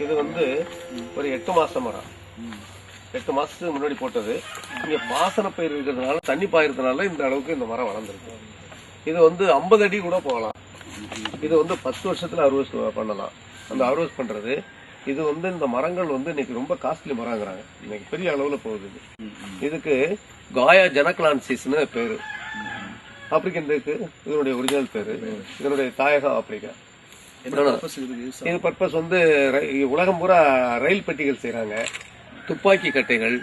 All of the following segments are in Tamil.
இது வந்து ஒரு 8 மாசம் மரம். 8 மாசத்துக்கு முன்னாடி போட்டது. இங்க பாசன பயிர் இருக்கிறதுனால தண்ணி பாயிருக்கிறதுனால இந்த அளவுக்கு இந்த மரம் வளர்ந்துருக்கு. இது வந்து 50 அடி கூட போகலாம். இது வந்து 10 வருஷத்துல அறுவஸ் பண்ணலாம். அந்த அறுவஸ் பண்றது இது வந்து இந்த மரங்கள் வந்து இன்னைக்கு ரொம்ப காஸ்ட்லி மரங்கிறாங்க. இன்னைக்கு பெரிய அளவுல போகுது. இதுக்கு காயா ஜனக்லான்சிஸ்னு பேரு. ஆப்பிரிக்கன் இருக்கு இதனுடைய ஒரிஜினல் பேரு. இதனுடைய தாயகம் ஆப்பிரிக்கா. இது பர்பஸ் வந்து உலகம் பூரா ரயில் பெட்டிகள் செய்யறாங்க, துப்பாக்கி கட்டைகள்,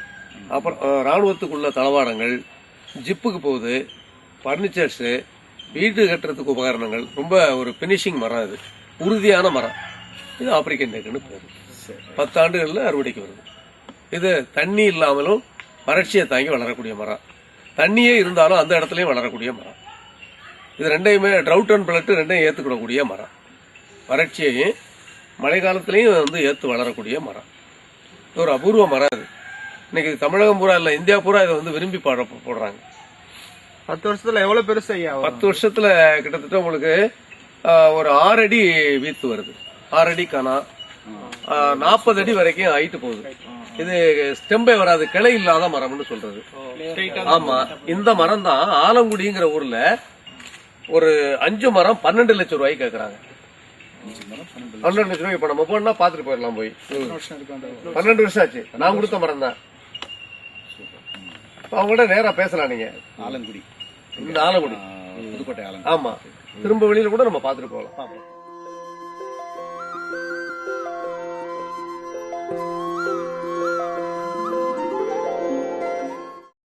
அப்புறம் ராணுவத்துக்குள்ள தளவாடங்கள், ஜிப்புக்கு போகுது, பர்னிச்சர்ஸ், வீடு கட்டுறதுக்கு உபகரணங்கள். ரொம்ப ஒரு பினிஷிங் மரம். இது உறுதியான மரம். இது ஆப்பிரிக்கன் டேக்குன்னு பேரு. 10 ஆண்டுகள்ல அறுவடைக்கு வருது. இது தண்ணி இல்லாமலும் வறட்சியை தாங்கி வளரக்கூடிய மரம். தண்ணியே இருந்தாலும் அந்த இடத்துலயும் வளரக்கூடிய மரம். இது ரெண்டையுமே ட்ரவுட் அண்ட் பிளட் ரெண்டையும் ஏத்துக்கிடக்கூடிய மரம். வறட்சியையும் மழை காலத்திலையும் வந்து ஏத்து வளரக்கூடிய மரம். இது ஒரு அபூர்வ மரம். இது இன்னைக்கு தமிழகம் பூரா இல்ல, இந்தியா பூரா இதை வந்து விரும்பி போடுறாங்க. 10 வருஷத்துல எவ்வளவு பெருசு ஐயா? 10 வருஷத்துல கிட்டத்தட்ட உங்களுக்கு ஒரு 6 அடி வீத்து வருது. 6 அடி கனா 40 அடி வரைக்கும் ஹைட்டு போகுது. இது ஸ்டெம்பே வராது, கிளை இல்லாத மரம்னு சொல்றது. ஆமா, இந்த மரம் தான் ஆலங்குடிங்கிற ஊர்ல ஒரு 5 மரம் 12 லட்சம் ரூபாய்க்கு கேக்குறாங்க. 12 லட்சம் ரூபாய். இப்ப நம்ம போனா பாத்துட்டு போயிடலாம். போய் 12 வருஷம் ஆச்சு. நான் கொடுத்த மரம் தான். அவங்கள்ட்ட நேரா பேசலாம். நீங்க ஆலங்குடி, இந்த ஆலங்குடி, புதுக்கோட்டை ஆலங்குடி. ஆமா, திரும்ப வெளியில கூட நம்ம பாத்துட்டு போகலாம்.